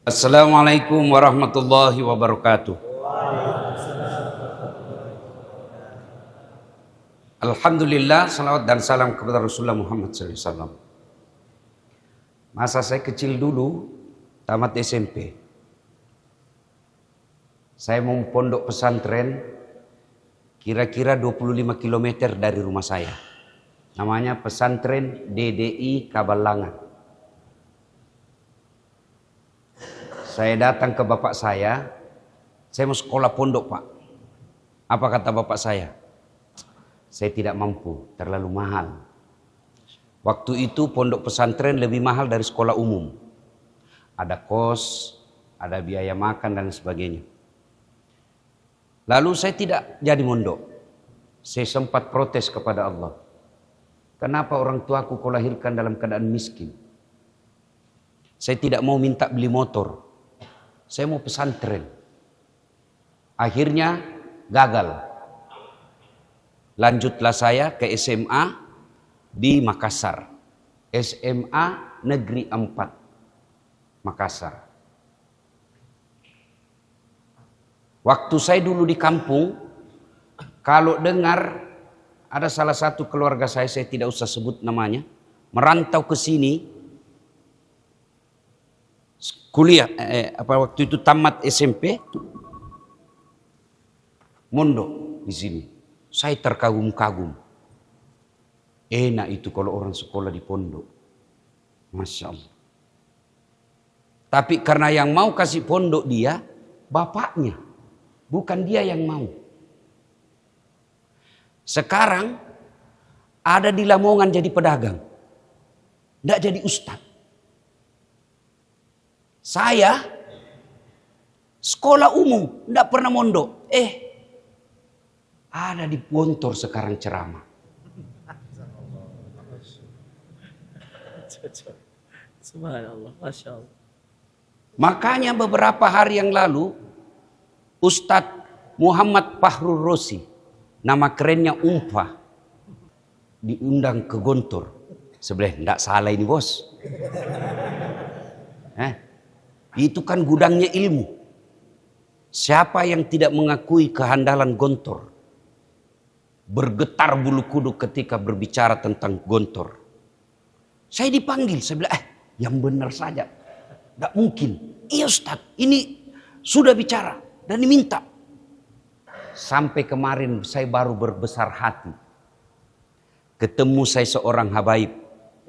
Assalamualaikum warahmatullahi wabarakatuh. Alhamdulillah, salawat dan salam kepada Rasulullah Muhammad SAW. Masa saya kecil dulu, tamat SMP, saya mau pondok pesantren kira-kira 25 km dari rumah saya. Namanya Pesantren DDI Kabalangan. Saya datang ke bapak saya mau sekolah pondok pak. Apa kata bapak saya? Saya tidak mampu, terlalu mahal. Waktu itu pondok pesantren lebih mahal dari sekolah umum. Ada kos, ada biaya makan dan sebagainya. Lalu saya tidak jadi mondok. Saya sempat protes kepada Allah. Kenapa orang tuaku kau lahirkan dalam keadaan miskin? Saya tidak mau minta beli motor. Saya mau pesantren. Akhirnya gagal. Lanjutlah saya ke SMA di Makassar. SMA Negeri 4 Makassar. Waktu saya dulu di kampung, kalau dengar ada salah satu keluarga saya tidak usah sebut namanya, merantau ke sini, kuliah, waktu itu tamat SMP, mondok di sini. Saya terkagum-kagum. Enak itu kalau orang sekolah di pondok. Masya Allah. Tapi karena yang mau kasih pondok dia, bapaknya. Bukan dia yang mau. Sekarang ada di Lamongan jadi pedagang. Tidak jadi ustadz. Saya sekolah umum, tidak pernah mondok. Ada di Gontor sekarang ceramah. Subhanallah, Masya Allah. Makanya beberapa hari yang lalu, Ustadz Muhammad Fahrul Rosi, nama kerennya Umpa, diundang ke Gontor. Sebelah, tidak salah ini bos. Itu kan gudangnya ilmu. Siapa yang tidak mengakui kehandalan Gontor? Bergetar bulu kuduk ketika berbicara tentang Gontor. Saya dipanggil, saya bilang, yang benar saja. Tidak mungkin. Iya Ustaz, ini sudah bicara dan diminta. Sampai kemarin saya baru berbesar hati. Ketemu saya seorang habaib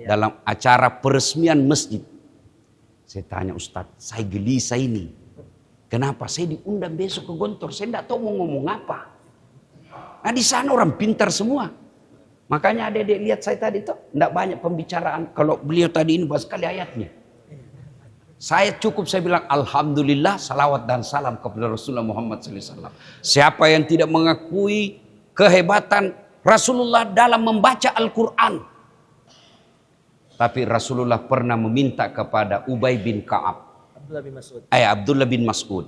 dalam acara peresmian masjid. Saya tanya Ustaz, saya gelisah ini. Kenapa saya diundang besok ke Gontor? Saya tidak tahu mau ngomong apa. Nah di sana orang pintar semua. Makanya adik-adik lihat saya tadi tuh tidak banyak pembicaraan. Kalau beliau tadi ini bahas sekali ayatnya. Saya bilang Alhamdulillah, salawat dan salam kepada Rasulullah Muhammad SAW. Siapa yang tidak mengakui kehebatan Rasulullah dalam membaca Al-Quran. Tapi Rasulullah pernah meminta kepada Ubay bin Ka'ab. Abdullah bin Mas'ud.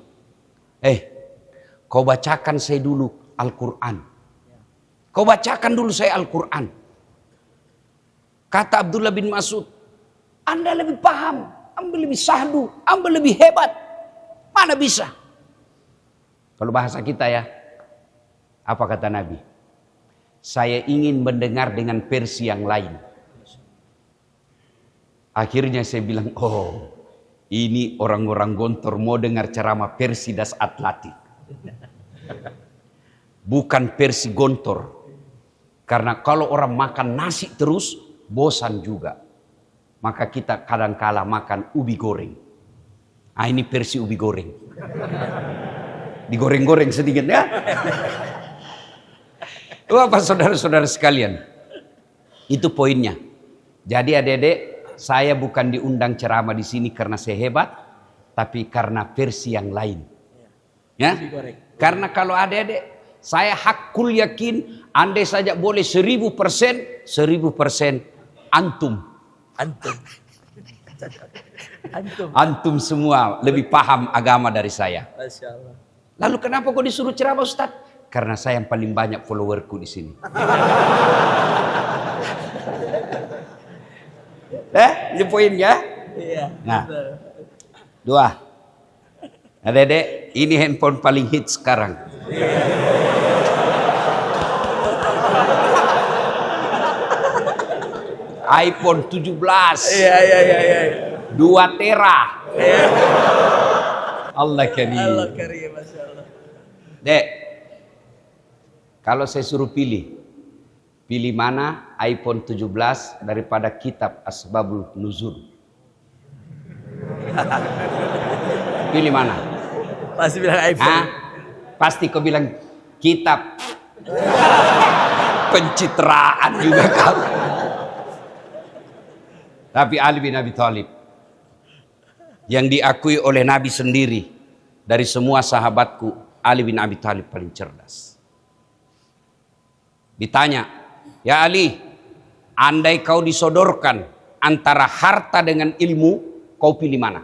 Kau bacakan saya dulu Al-Quran. Kau bacakan dulu saya Al-Quran. Kata Abdullah bin Mas'ud, Anda lebih paham, Anda lebih sahdu, Anda lebih hebat. Mana bisa? Kalau bahasa kita ya, apa kata Nabi? Saya ingin mendengar dengan versi yang lain. Akhirnya saya bilang, ini orang-orang Gontor mau dengar ceramah versi Das Atlantik. Bukan versi Gontor. Karena kalau orang makan nasi terus, bosan juga. Maka kita kadang-kala makan ubi goreng. Ini versi ubi goreng. Digoreng-goreng sedikit ya. Apa saudara-saudara sekalian? Itu poinnya. Jadi adik-adik, saya bukan diundang ceramah di sini karena saya hebat, tapi karena versi yang lain. Ya? Karena kalau adik-adik, saya hakul yakin, andai saja boleh 1000%, 1000% antum. Antum semua lebih paham agama dari saya. Masya Allah. Lalu kenapa kok disuruh ceramah Ustaz? Karena saya yang paling banyak followerku di sini. Ini poinnya. Iya. Nah, dua. Adek-adek, ini handphone paling hits sekarang. iPhone 17. Iya. 2 tera. Iya. Allah karim. Allah karim, Masya Allah. Dek, kalau saya suruh pilih mana iPhone 17 daripada kitab Asbabul Nuzul? Pilih mana? Pasti bilang iPhone. Hah? Pasti kau bilang kitab. Pencitraan juga kau. Tapi Ali bin Abi Thalib yang diakui oleh Nabi sendiri, dari semua sahabatku, Ali bin Abi Thalib paling cerdas. Ditanya, ya Ali, andai kau disodorkan antara harta dengan ilmu, kau pilih mana?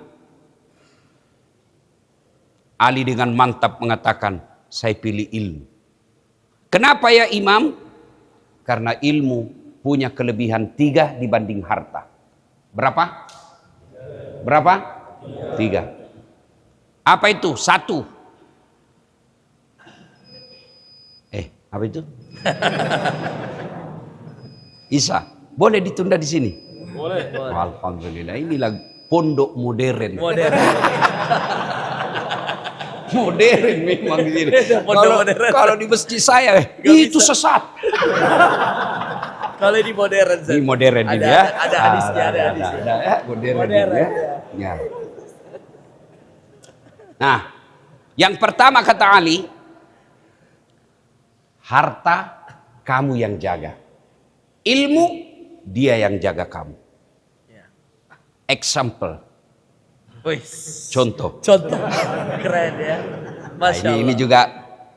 Ali dengan mantap mengatakan, saya pilih ilmu. Kenapa ya Imam? Karena ilmu punya kelebihan 3 dibanding harta. Berapa? 3. Apa itu? 1. Apa itu? Isa, boleh ditunda di sini? Boleh. Alhamdulillah, inilah pondok modern. Modern memang di sini. Kalau di masjid saya itu bisa. sesat. Kalau ini modern. Ini modern ini ya. Ada hadisnya, ada hadisnya. Ada ya, modern ini ya. Ya. Nah, yang pertama kata Ali, harta kamu yang jaga. Ilmu dia yang jaga kamu. Example. Contoh. Keren ya. Masya Allah. Ini juga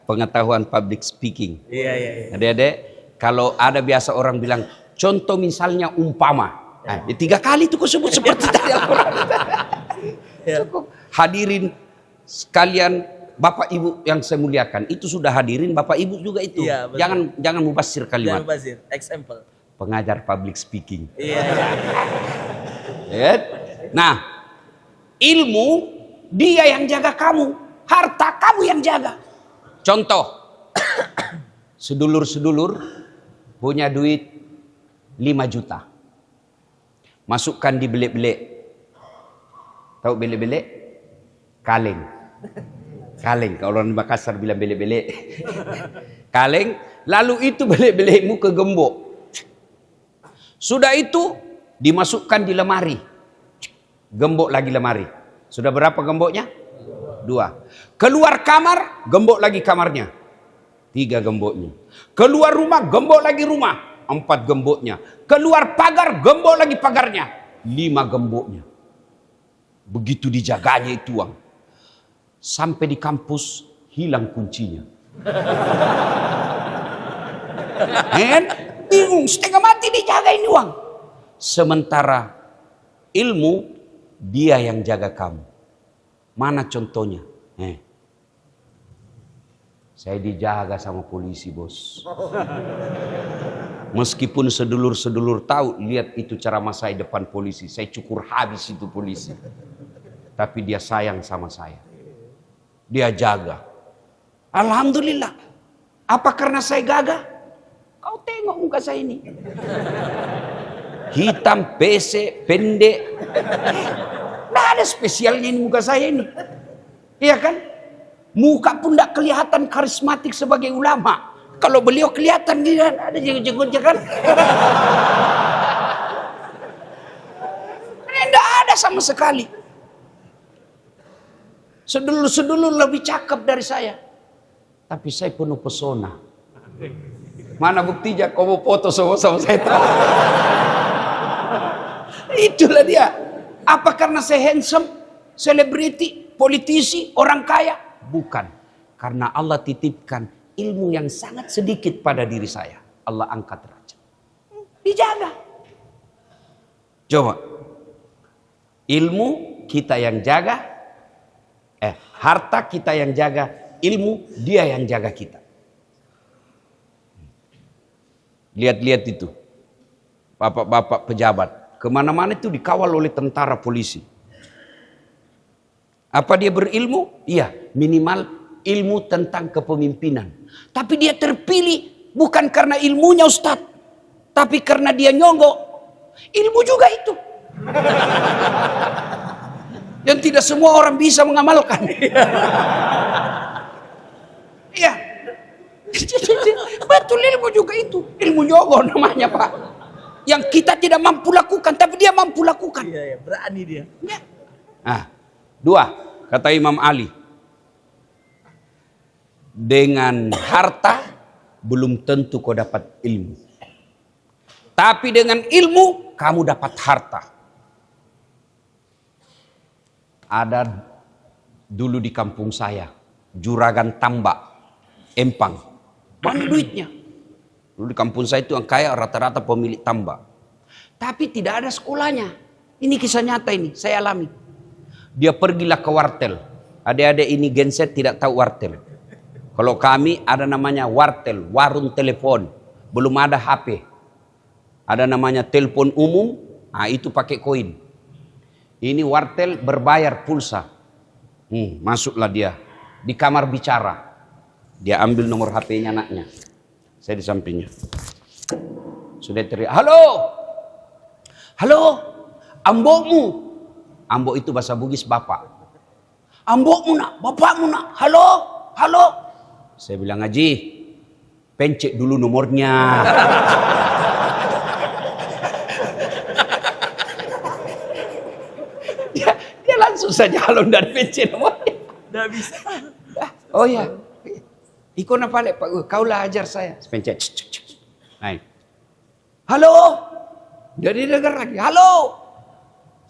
pengetahuan public speaking. Iya. Adik-adik, kalau ada biasa orang bilang, contoh misalnya umpama. Nah, 3 kali itu kau sebut seperti tadi Al-Quran. Cukup. Hadirin sekalian, Bapak Ibu yang saya muliakan, itu sudah hadirin Bapak Ibu juga itu. Iya, jangan mubasir kalimat. Jangan mubasir. Example. Pengajar public speaking. Iya. Ya. Nah, ilmu dia yang jaga kamu, harta kamu yang jaga. Contoh, sedulur-sedulur punya duit 5 juta. Masukkan di belik-belik. Tahu belik-belik? Kaleng. Kalau orang Makassar bilang belik-belik. Kaleng, lalu itu belik-belikmu ke gembok. Sudah itu dimasukkan di lemari. Gembok lagi lemari. Sudah berapa gemboknya? 2. Keluar kamar, gembok lagi kamarnya. 3 gemboknya. Keluar rumah, gembok lagi rumah. 4 gemboknya. Keluar pagar, gembok lagi pagarnya. 5 gemboknya. Begitu dijaganya itu uang. Sampai di kampus hilang kuncinya. Bingung, setengah mati dijaga ini uang. Sementara ilmu dia yang jaga kamu. Mana contohnya? Saya dijaga sama polisi, bos. Meskipun sedulur-sedulur tahu, lihat itu ceramah saya depan polisi. Saya cukur habis itu polisi. Tapi dia sayang sama saya. Dia jaga. Alhamdulillah. Apa karena saya gagah? Kau tengok muka saya ini. Hitam, pesek, pendek. Nggak ada spesialnya ini muka saya ini. Iya kan? Muka pun tidak kelihatan karismatik sebagai ulama. Kalau beliau kelihatan dia ada jenggot-jenggotnya kan. Tidak ada sama sekali. Sedulur-sedulur lebih cakep dari saya. Tapi saya penuh pesona. Mana buktinya kau mau foto sama-sama saya tahu. Itulah dia. Apa karena saya handsome, selebriti, politisi, orang kaya? Bukan. Karena Allah titipkan ilmu yang sangat sedikit pada diri saya. Allah angkat derajat. Dijaga. Coba. Ilmu kita yang jaga. Harta kita yang jaga. Ilmu dia yang jaga kita. Lihat-lihat itu. Bapak-bapak pejabat. Kemana-mana itu dikawal oleh tentara polisi. Apa dia berilmu? Iya, minimal ilmu tentang kepemimpinan. Tapi dia terpilih bukan karena ilmunya Ustaz, tapi karena dia nyogok. Ilmu juga itu. Dan tidak semua orang bisa mengamalkan. Iya. Betul, ilmu juga itu. Ilmu nyogok namanya, Pak. Yang kita tidak mampu lakukan, tapi dia mampu lakukan. Iya, berani dia. Ya. Nah, dua, kata Imam Ali. Dengan harta belum tentu kau dapat ilmu. Tapi dengan ilmu kamu dapat harta. Ada dulu di kampung saya, juragan tambak, Empang. Banyak duitnya. Dulu di kampung saya itu yang kaya rata-rata pemilik tambak. Tapi tidak ada sekolahnya. Ini kisah nyata ini, saya alami. Dia pergilah ke wartel. Adik-adik ini genset tidak tahu wartel. Kalau kami ada namanya wartel, warung telepon. Belum ada HP. Ada namanya telepon umum, nah itu pakai koin. Ini wartel berbayar pulsa. Masuklah dia di kamar bicara. Dia ambil nomor HP-nya anaknya. Saya di sampingnya. Sudah teriak, halo, halo, ambokmu. Ambok itu bahasa Bugis bapak. Ambokmu nak, bapakmu nak, halo, halo. Saya bilang, Haji, pencet dulu nomornya. dia langsung saja halo dan pencet nomornya. Nggak bisa. Oh ya, ikut apa lek Pak? Kau lah ajar saya. Pencet. Naik. Halo. Dia dengar lagi. Halo.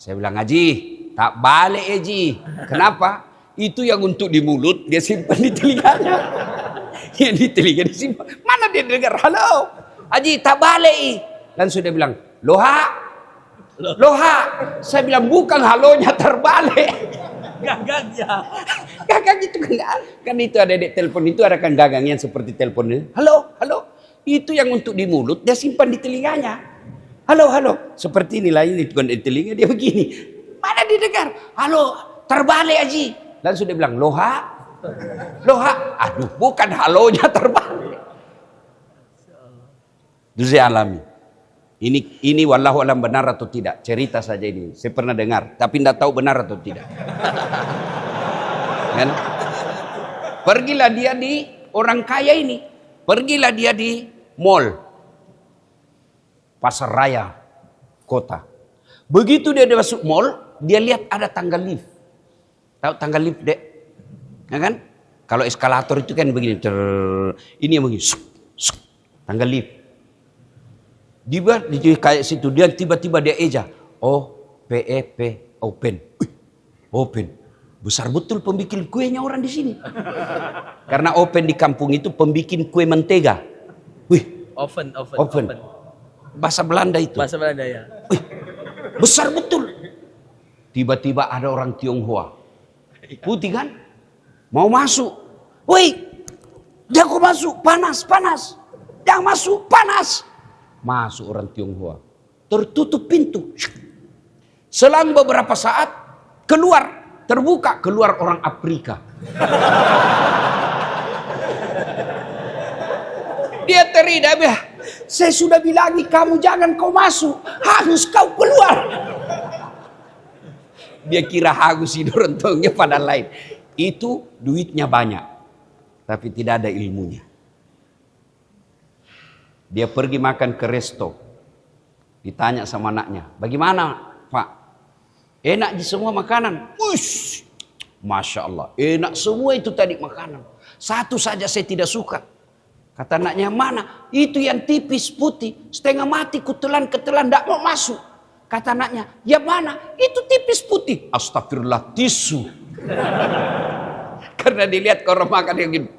Saya bilang, Haji, tak balik Haji. Kenapa? Itu yang untuk di mulut dia simpan di telinganya. Yang di telinga disimpan. Mana dia dengar? Halo. Haji, tak balik. Langsung dia bilang, loha. Loha. Saya bilang, bukan halonya terbalik. Gagangnya. Gagang itu kan itu ada di telepon itu ada kan gagang yang seperti telepon ini. Halo, halo. Itu yang untuk di mulut dia simpan di telinganya. Halo, halo. Seperti inilah ini bukan di telinga dia begini. Mana didengar? Halo, terbalik Haji. Langsung dia bilang, loha. Loha. Aduh, bukan halonya terbalik. Itu saya alami. Ini wallahu alam benar atau tidak. Cerita saja ini. Saya pernah dengar, tapi tidak tahu benar atau tidak. Kan? Pergilah dia di orang kaya ini. Pergilah dia di mall. Pasar Raya kota. Begitu dia masuk mall, dia lihat ada tangga lift. Tahu tangga lift, Dek? Ya kan? Kalau eskalator itu kan begini. Ini yang begini. Tangga lift. Dia kayak situ. Dia tiba-tiba dia eja. OPEP. Open. Open. Besar betul pembikin kuenya orang di sini. Karena open di kampung itu pembikin kue mentega. Wih. Open. Bahasa Belanda itu. Bahasa Belanda ya. Wih. Besar betul. Tiba-tiba ada orang Tionghoa. Putih kan? Mau masuk. Wih. Jangan masuk. Panas, panas. Jangan masuk. Panas. Masuk orang Tionghoa. Tertutup pintu. Selang beberapa saat. Keluar. Terbuka. Keluar orang Afrika. Dia teriak. Saya sudah bilangi kamu jangan kau masuk. Harus kau keluar. Dia kira hagus hidorentongnya pada lain. Itu duitnya banyak. Tapi tidak ada ilmunya. Dia pergi makan ke resto. Ditanya sama anaknya. Bagaimana Pak? Enak di semua makanan? Ush, Masya Allah. Enak semua itu tadi makanan. Satu saja saya tidak suka. Kata anaknya, mana? Itu yang tipis putih. Setengah mati ketelan-ketelan. Tidak mau masuk. Kata anaknya, ya mana? Itu tipis putih. Astagfirullah, tisu. Karena dilihat orang makan yang gini.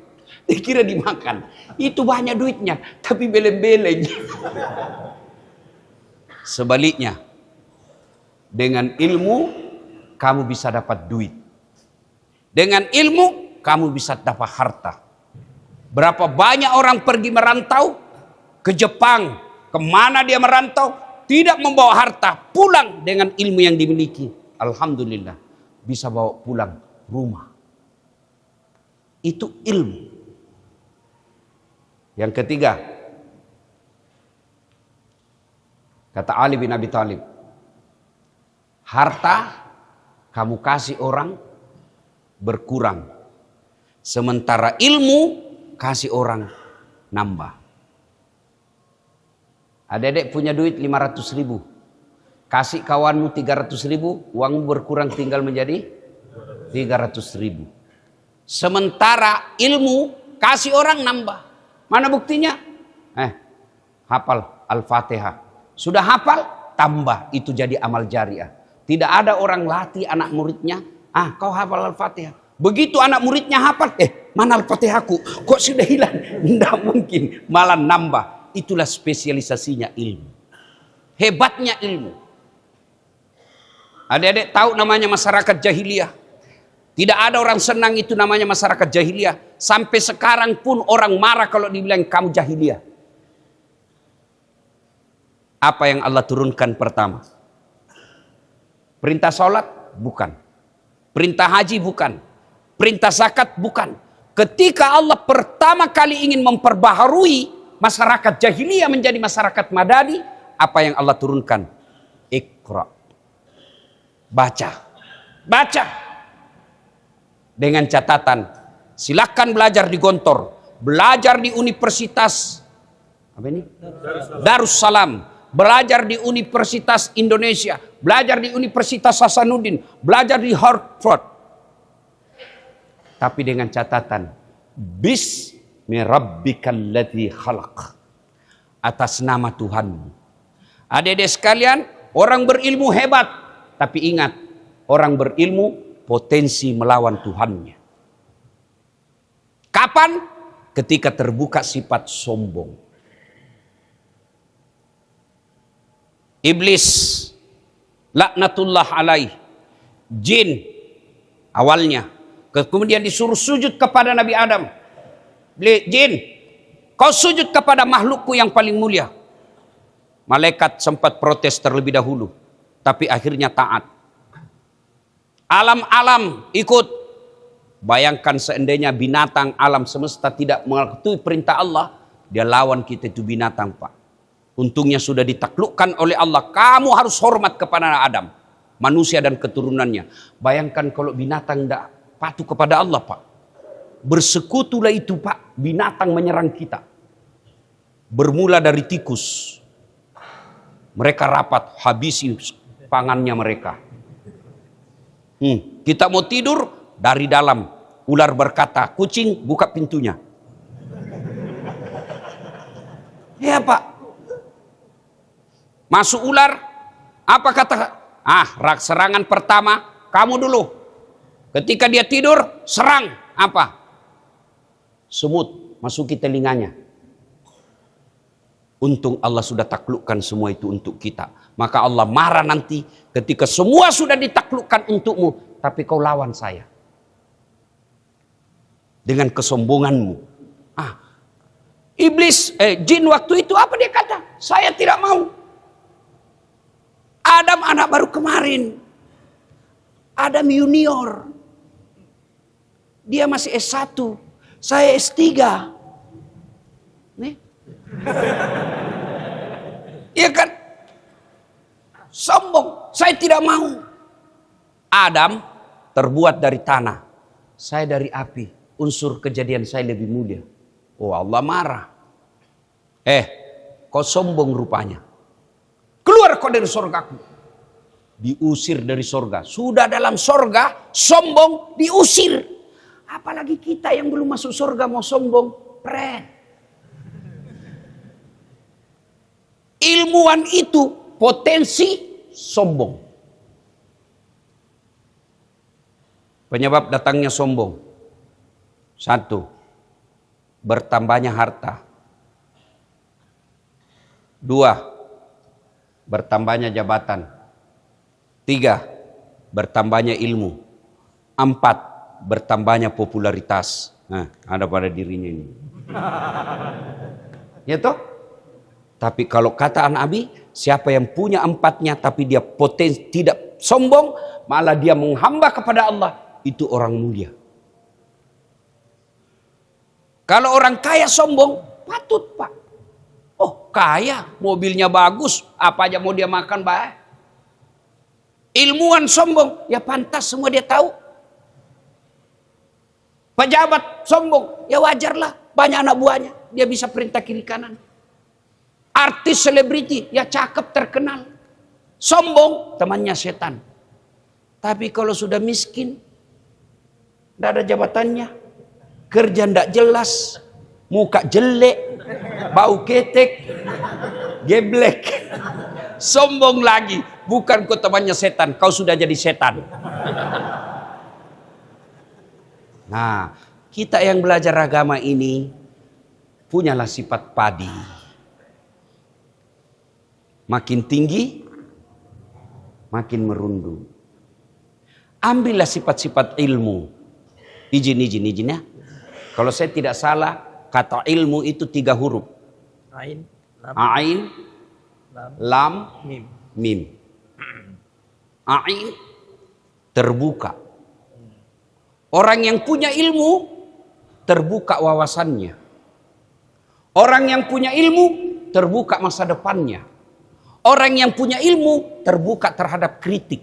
Dikira dimakan. Itu banyak duitnya. Tapi beleng-beleng. Sebaliknya. Dengan ilmu, kamu bisa dapat duit. Dengan ilmu, kamu bisa dapat harta. Berapa banyak orang pergi merantau ke Jepang. Kemana dia merantau? Tidak membawa harta. Pulang dengan ilmu yang dimiliki. Alhamdulillah. Bisa bawa pulang rumah. Itu ilmu. Yang ketiga, kata Ali bin Abi Thalib, harta kamu kasih orang berkurang, sementara ilmu kasih orang nambah. Adik-adik punya duit 500 ribu, kasih kawanmu 300 ribu, uangmu berkurang tinggal menjadi 300 ribu. Sementara ilmu kasih orang nambah. Mana buktinya? Hafal Al-Fatihah. Sudah hafal, tambah. Itu jadi amal jariah. Tidak ada orang latih anak muridnya. Kau hafal Al-Fatihah. Begitu anak muridnya hafal, mana Al-Fatihahku? Kok sudah hilang? Tidak mungkin. Malah nambah. Itulah spesialisasinya ilmu. Hebatnya ilmu. Adik-adik tahu namanya masyarakat jahiliyah. Tidak ada orang senang itu namanya masyarakat jahiliyah. Sampai sekarang pun orang marah kalau dibilang kamu jahiliyah. Apa yang Allah turunkan pertama? Perintah sholat? Bukan. Perintah haji? Bukan. Perintah zakat? Bukan. Ketika Allah pertama kali ingin memperbaharui masyarakat jahiliyah menjadi masyarakat madani, apa yang Allah turunkan? Iqra. Baca. Baca. Dengan catatan, silakan belajar di Gontor, belajar di Universitas apa ini? Darussalam, belajar di Universitas Indonesia, belajar di Universitas Hasanuddin, belajar di Harvard. Tapi dengan catatan, Bismi rabbikal ladzi khalaq. Atas nama Tuhanmu. Adik-adik sekalian, orang berilmu hebat, tapi ingat, orang berilmu potensi melawan Tuhannya. Kapan? Ketika terbuka sifat sombong. Iblis, laknatullah alaih, jin awalnya, kemudian disuruh sujud kepada Nabi Adam. Jin, kau sujud kepada makhlukku yang paling mulia. Malaikat sempat protes terlebih dahulu, tapi akhirnya taat. Alam-alam ikut. Bayangkan seandainya binatang alam semesta tidak mengetahui perintah Allah, dia lawan kita itu binatang, Pak. Untungnya sudah ditaklukkan oleh Allah. Kamu harus hormat kepada Adam, manusia dan keturunannya. Bayangkan kalau binatang tidak patuh kepada Allah, Pak. Bersekutulah itu, Pak. Binatang menyerang kita. Bermula dari tikus. Mereka rapat, habisi pangannya mereka. Kita mau tidur, dari dalam ular berkata, kucing buka pintunya. Ya Pak. Masuk ular, apa kata? Serangan pertama, kamu dulu. Ketika dia tidur, serang. Apa? Semut, masuki telinganya. Untung Allah sudah taklukkan semua itu untuk kita. Maka Allah marah nanti ketika semua sudah ditaklukkan untukmu, tapi kau lawan saya. Dengan kesombonganmu. Iblis, jin waktu itu apa dia kata? Saya tidak mau. Adam anak baru kemarin. Adam junior. Dia masih S1. Saya S3. Nih. Iya kan? Sombong. Saya tidak mau. Adam terbuat dari tanah. Saya dari api. Unsur kejadian saya lebih mulia. Oh Allah marah. Kau sombong rupanya. Keluar kau dari sorgaku. Diusir dari sorga. Sudah dalam sorga, sombong, diusir. Apalagi kita yang belum masuk sorga mau sombong. Ilmuwan itu potensi sombong. Penyebab datangnya sombong. 1. Bertambahnya harta. 2. Bertambahnya jabatan. 3. Bertambahnya ilmu. 4. Bertambahnya popularitas. Nah, ada pada dirinya ini. Ya toh? Tapi kalau kata Nabi, siapa yang punya 4-nya tapi dia potensi tidak sombong, malah dia menghamba kepada Allah, itu orang mulia. Kalau orang kaya sombong, patut Pak. Oh kaya, mobilnya bagus, apa aja mau dia makan baik. Ilmuwan sombong, ya pantas semua dia tahu. Pejabat sombong, ya wajarlah, banyak anak buahnya, dia bisa perintah kiri kanan. Artis selebriti, ya cakep terkenal. Sombong, temannya setan. Tapi kalau sudah miskin, tidak ada jabatannya, kerja tidak jelas, muka jelek, bau ketek, geblek, sombong lagi. Bukan kau temannya setan, kau sudah jadi setan. Nah, kita yang belajar agama ini punyalah sifat padi. Makin tinggi, makin merundung. Ambillah sifat-sifat ilmu. Izin ya. Kalau saya tidak salah, kata ilmu itu 3 huruf. Ain, Ain, lam, mim. Ain, terbuka. Orang yang punya ilmu, terbuka wawasannya. Orang yang punya ilmu, terbuka masa depannya. Orang yang punya ilmu, terbuka terhadap kritik.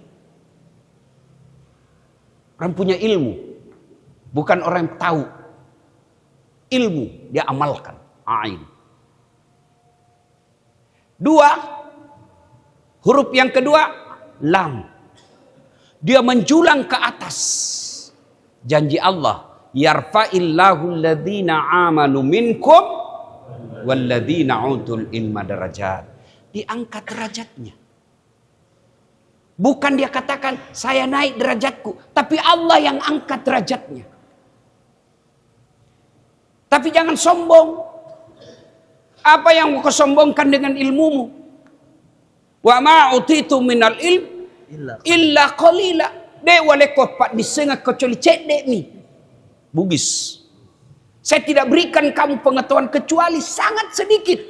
Orang punya ilmu, bukan orang yang tahu. Ilmu, dia amalkan. Ain. 2, huruf yang kedua, lam. Dia menjulang ke atas. Janji Allah, yarfa'illahu alladhina amanu minkum walladhina utul ilma darajat. Diangkat derajatnya. Bukan dia katakan saya naik derajatku, tapi Allah yang angkat derajatnya. Tapi jangan sombong. Apa yang kau sombongkan dengan ilmumu? Wa ma utitu minal ilm illa qalila. Dek wale kau pak disengah kecuali cedek mi. Bugis. Saya tidak berikan kamu pengetahuan kecuali sangat sedikit.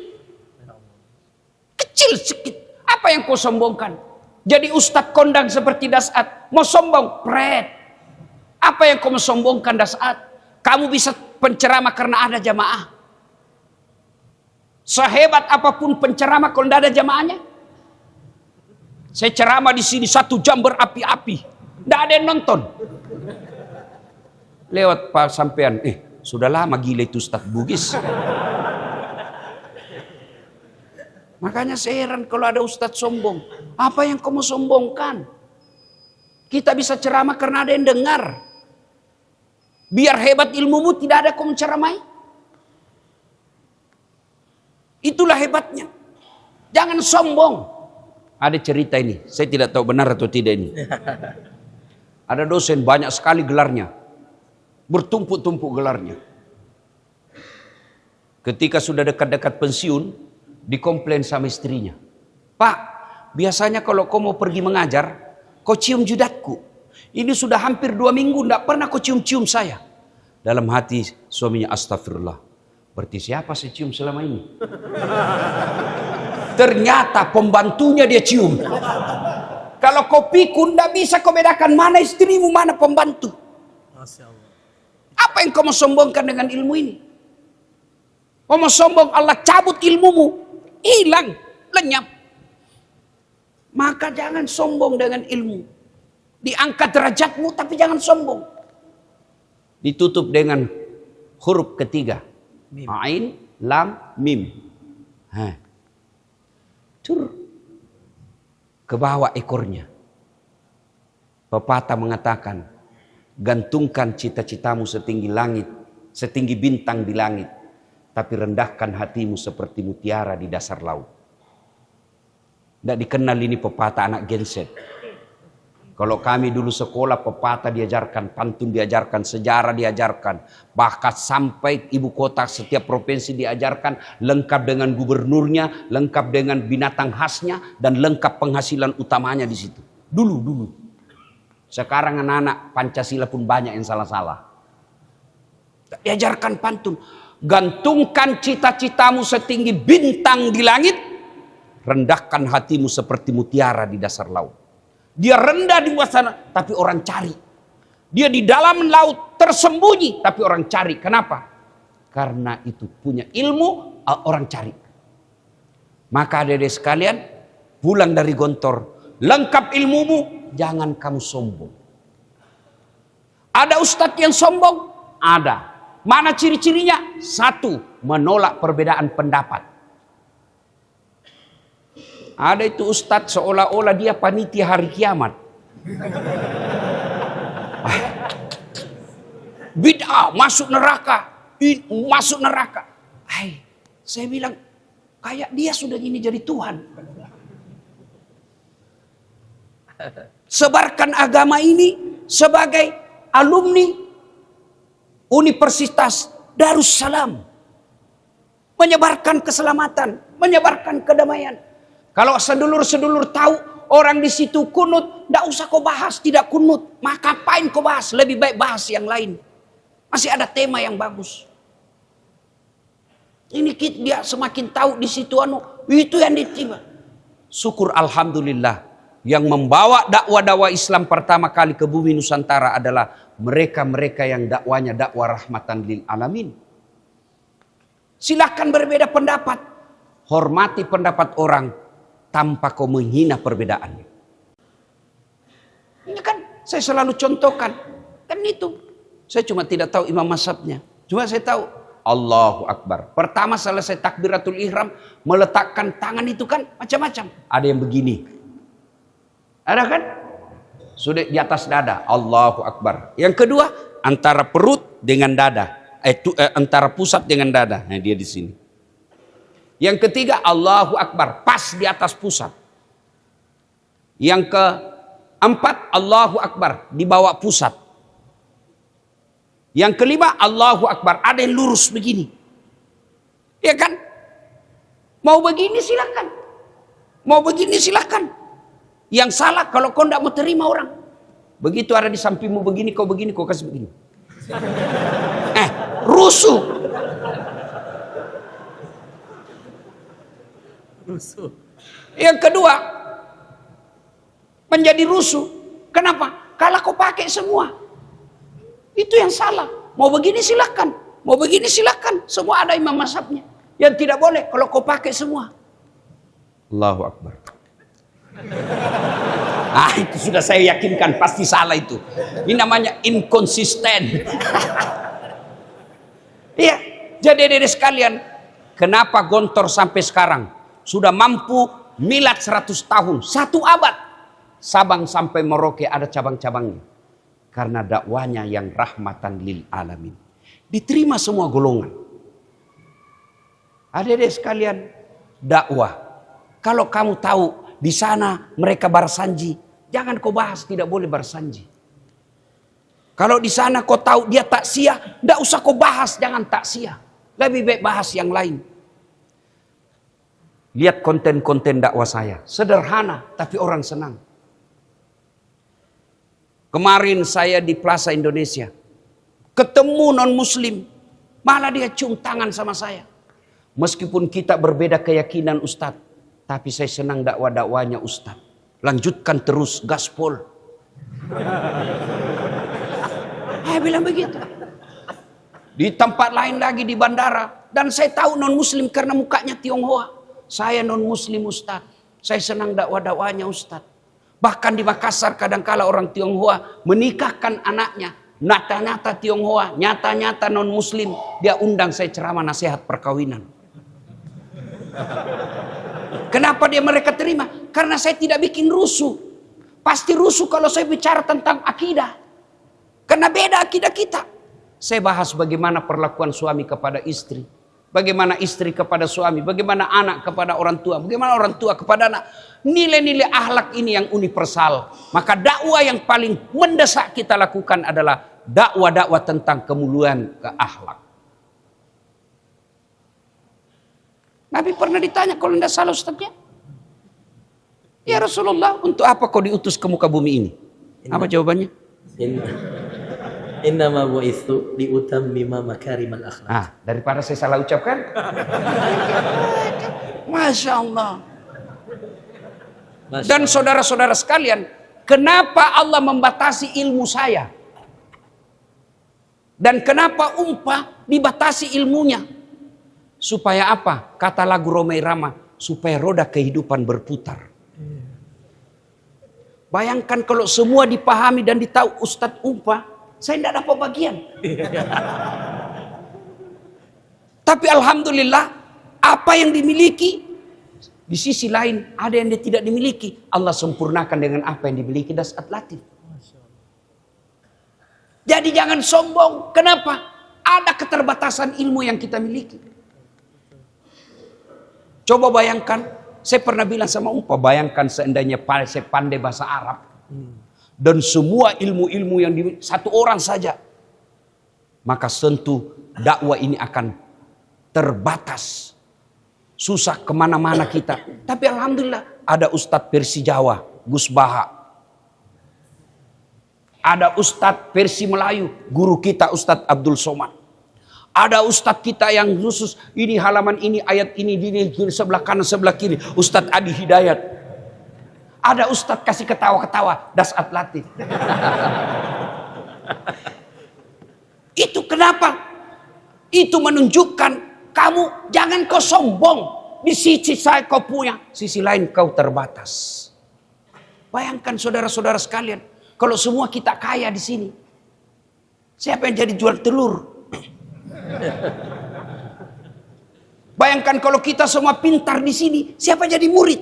Kecil sedikit. Apa yang kau sombongkan? Jadi ustadz kondang seperti Dasat. Mau sombong? Pret. Apa yang kau sombongkan Dasat? Kamu bisa penceramah karena ada jamaah. Sehebat apapun penceramah kalau tidak ada jamaahnya. Saya ceramah di sini 1 jam berapi-api. Tidak ada yang nonton. Lewat Pak sampean. Sudah lama gila itu Ustadz Bugis. Makanya saya heran kalau ada Ustadz sombong. Apa yang kamu sombongkan? Kita bisa ceramah karena ada yang dengar. Biar hebat ilmumu tidak ada kamu ceramai. Itulah hebatnya. Jangan sombong. Ada cerita ini. Saya tidak tahu benar atau tidak ini. Ada dosen banyak sekali gelarnya. Bertumpuk-tumpuk gelarnya. Ketika sudah dekat-dekat pensiun, dikomplain sama istrinya. Pak, biasanya kalau kau mau pergi mengajar, kau cium jidatku. Ini sudah hampir 2 minggu, tidak pernah kau cium-cium saya. Dalam hati suaminya, astagfirullah. Berarti siapa saya cium selama ini? Ternyata pembantunya dia cium. Kalau kau pikun, tidak bisa kau bedakan mana istrimu, mana pembantu. Masya Allah. Apa yang kau mau sombongkan dengan ilmu ini? Kau mau sombong, Allah cabut ilmumu. Hilang, lenyap. Maka jangan sombong dengan ilmu. Diangkat derajatmu, tapi jangan sombong. Ditutup dengan huruf ketiga. Mim. Ain, lam, mim. Cur. Ke bawah ekornya. Pepatah mengatakan, gantungkan cita-citamu setinggi langit, setinggi bintang di langit, tapi rendahkan hatimu seperti mutiara di dasar laut. Tidak dikenal ini pepatah anak genset. Kalau kami dulu sekolah, pepatah diajarkan, pantun diajarkan, sejarah diajarkan, bahkan sampai ibu kota setiap provinsi diajarkan, lengkap dengan gubernurnya, lengkap dengan binatang khasnya, dan lengkap penghasilan utamanya di situ. Dulu. Sekarang anak-anak Pancasila pun banyak yang salah-salah. Diajarkan pantun. Gantungkan cita-citamu setinggi bintang di langit, rendahkan hatimu seperti mutiara di dasar laut. Dia rendah di bawah sana, tapi orang cari. Dia di dalam laut tersembunyi, tapi orang cari. Kenapa? Karena itu punya ilmu, orang cari. Maka adik-adik sekalian, pulang dari Gontor, lengkap ilmumu, jangan kamu sombong. Ada ustadz yang sombong? Ada. Mana ciri-cirinya? Satu, menolak perbedaan pendapat. Ada itu ustadz seolah-olah dia panitia hari kiamat. Bid'ah, masuk neraka. Masuk neraka. Saya bilang, kayak dia sudah ini jadi Tuhan. Sebarkan agama ini sebagai alumni Universitas Darussalam. Menyebarkan keselamatan, menyebarkan kedamaian. Kalau sedulur-sedulur tahu orang di situ kunut, tidak usah kau bahas tidak kunut. Maka ngapain kau bahas? Lebih baik bahas yang lain. Masih ada tema yang bagus. Ini dia semakin tahu di situ itu yang diterima. Syukur alhamdulillah. Yang membawa dakwah-dakwah Islam pertama kali ke bumi Nusantara adalah mereka-mereka yang dakwanya dakwah rahmatan lil alamin. Silahkan berbeda pendapat. Hormati pendapat orang tanpa kau menghina perbedaannya. Ini kan saya selalu contohkan. Kan itu. Saya cuma tidak tahu imam mazhabnya. Cuma saya tahu Allahu Akbar. Pertama selesai takbiratul ihram, meletakkan tangan itu kan macam-macam. Ada yang begini. Ada kan? Sudah di atas dada. Allahu Akbar. Yang kedua, antara perut dengan dada. Antara pusat dengan dada. Nah, dia di sini. Yang ketiga, Allahu Akbar. Pas di atas pusat. Yang keempat, Allahu Akbar. Di bawah pusat. Yang kelima, Allahu Akbar. Ada yang lurus begini. Ya kan? Mau begini silakan. Mau begini silakan. Yang salah kalau kau tidak mau terima orang. Begitu ada di sampingmu begini, kau kasih begini. Rusuh. Rusuh. Yang kedua, menjadi rusuh. Kenapa? Kalau kau pakai semua. Itu yang salah. Mau begini silakan. Mau begini silakan. Semua ada imam mazhabnya. Yang tidak boleh kalau kau pakai semua. Allahu Akbar. Itu sudah saya yakinkan pasti salah itu. Ini namanya inkonsisten. Iya. Jadi adik-adik sekalian, kenapa Gontor sampai sekarang sudah mampu milad 100 tahun, 1 abad. Sabang sampai Merauke ada cabang-cabangnya. Karena dakwanya yang rahmatan lil alamin. Diterima semua golongan. Adik-adik sekalian, dakwah. Kalau kamu tahu di sana mereka barsanji, jangan kau bahas, tidak boleh barsanji. Kalau di sana kau tahu dia taksiyah, tidak usah kau bahas, jangan taksiyah. Lebih baik bahas yang lain. Lihat konten-konten dakwah saya, sederhana tapi orang senang. Kemarin saya di Plaza Indonesia, ketemu non-muslim, malah dia cium tangan sama saya. Meskipun kita berbeda keyakinan Ustadz, tapi saya senang dakwah-dakwahnya Ustadz. Lanjutkan terus, gaspol. Saya bilang begitu. Di tempat lain lagi di bandara, dan saya tahu non-muslim karena mukanya Tionghoa. Saya non-muslim Ustadz, saya senang dakwah-dakwahnya Ustadz. Bahkan di Makassar kadangkala orang Tionghoa menikahkan anaknya. Nyata-nyata Tionghoa, nyata-nyata non-muslim. Dia undang saya ceramah nasihat perkawinan. Kenapa mereka terima? Karena saya tidak bikin rusuh. Pasti rusuh kalau saya bicara tentang akidah. Karena beda akidah kita. Saya bahas bagaimana perlakuan suami kepada istri. Bagaimana istri kepada suami, bagaimana anak kepada orang tua, bagaimana orang tua kepada anak. Nilai-nilai akhlak ini yang universal. Maka dakwah yang paling mendesak kita lakukan adalah dakwah-dakwah tentang kemuliaan ke akhlak. Nabi pernah ditanya kalau tidak salah ustaznya, ya Rasulullah, untuk apa kau diutus ke muka bumi ini? Apa jawabannya? Innama bu'itsu liutammima makarimal akhlak. Daripada saya salah ucapkan. Masya Allah. Dan saudara-saudara sekalian, kenapa Allah membatasi ilmu saya? Dan kenapa Umpah dibatasi ilmunya? Supaya apa? Kata lagu Rhoma Irama, supaya roda kehidupan berputar. Bayangkan kalau semua dipahami dan ditahu Ustadz Umpah, saya tidak dapat bagian. Tapi alhamdulillah, apa yang dimiliki, di sisi lain ada yang dia tidak dimiliki. Allah sempurnakan dengan apa yang dimiliki Das'at Latif. Jadi jangan sombong. Kenapa? Ada keterbatasan ilmu yang kita miliki. Coba bayangkan, saya pernah bilang sama Umpah, bayangkan seandainya saya pandai bahasa Arab. Dan semua ilmu-ilmu yang satu orang saja. Maka tentu dakwah ini akan terbatas. Susah kemana-mana kita. Tapi alhamdulillah ada Ustadz versi Jawa, Gus Baha. Ada Ustadz versi Melayu, guru kita Ustadz Abdul Somad. Ada Ustadz kita yang khusus, ini halaman ini, ayat ini, sebelah kanan, sebelah kiri. Ustadz Adi Hidayat. Ada Ustadz kasih ketawa-ketawa, Das'at Latif. Itu kenapa? Itu menunjukkan kamu jangan kau sombong. Di sisi saya kau punya, sisi lain kau terbatas. Bayangkan saudara-saudara sekalian, kalau semua kita kaya di sini, siapa yang jadi jual telur? Bayangkan kalau kita semua pintar di sini, siapa jadi murid?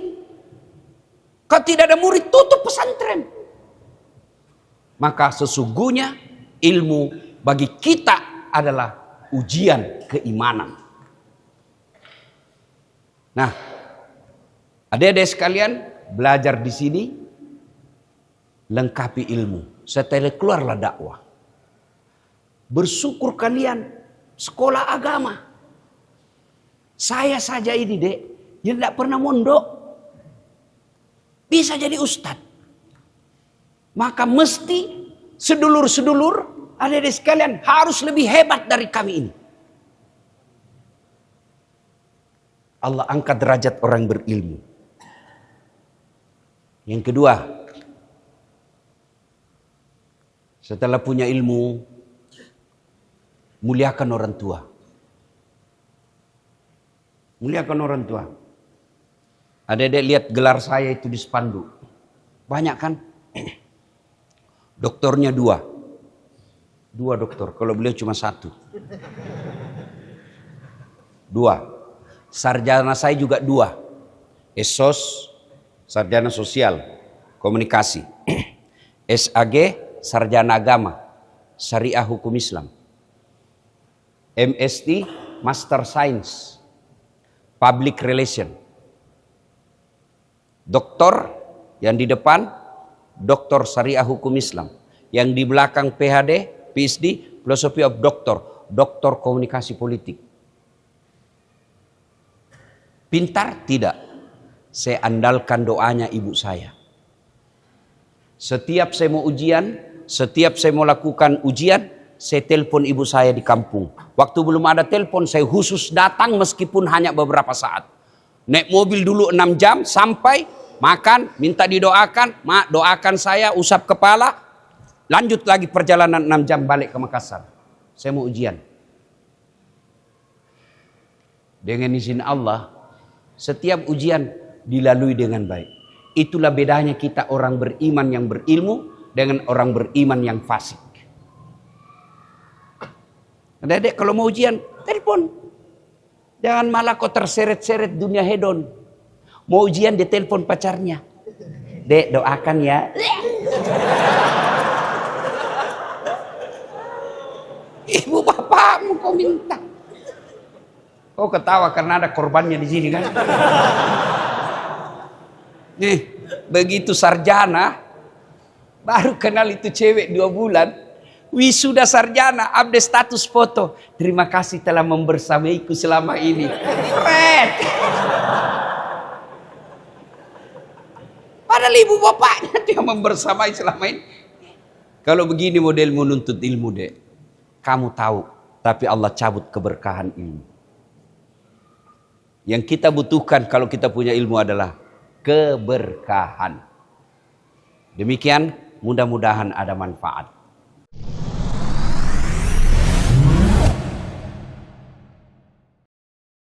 Kalau tidak ada murid, tutup pesantren. Maka sesungguhnya ilmu bagi kita adalah ujian keimanan. Nah, adik-adik sekalian, belajar di sini, lengkapi ilmu. Setelah keluarlah dakwah. Bersyukur kalian sekolah agama. Saya saja ini dek, yang tidak pernah mondok, bisa jadi ustadz. Maka mesti sedulur-sedulur, adik-adik sekalian harus lebih hebat dari kami ini. Allah angkat derajat orang berilmu. Yang kedua, setelah punya ilmu, muliakan orang tua. Muliakan orang tua. Adik-adik lihat gelar saya itu di spanduk. Banyak kan? Doktornya 2. 2 doktor, kalau beliau cuma 1. 2. Sarjana saya juga 2. SOS, sarjana sosial, komunikasi. SAG, sarjana agama, syariah hukum Islam. MST, Master Science, Public Relation. Doktor yang di depan, Doktor Syariah Hukum Islam. Yang di belakang PhD, PhD, Philosophy of Doctor, Doktor Komunikasi Politik. Pintar? Tidak. Saya andalkan doanya ibu saya. Setiap saya mau ujian, setiap saya mau lakukan ujian, saya telepon ibu saya di kampung. Waktu belum ada telepon, saya khusus datang meskipun hanya beberapa saat. Naik mobil dulu 6 jam, sampai makan, minta didoakan, mak doakan saya, usap kepala, lanjut lagi perjalanan 6 jam balik ke Makassar. Saya mau ujian. Dengan izin Allah, setiap ujian dilalui dengan baik. Itulah bedanya kita orang beriman yang berilmu dengan orang beriman yang fasik. Adik-adik kalau mau ujian, telepon. Jangan malah kau terseret-seret dunia hedon. Mau ujian dia telepon pacarnya. Dek doakan ya. Ibu bapakmu kau minta. Kau ketawa karena ada korbannya di sini kan? Nih, begitu sarjana, baru kenal itu cewek 2 bulan. Wisuda sarjana, update status foto. Terima kasih telah membersamaiku selama ini. Keren. Padahal ibu bapaknya tuh yang membersamai selama ini. Kalau begini model menuntut ilmu deh, kamu tahu, tapi Allah cabut keberkahan ilmu. Yang kita butuhkan kalau kita punya ilmu adalah keberkahan. Demikian, mudah-mudahan ada manfaat.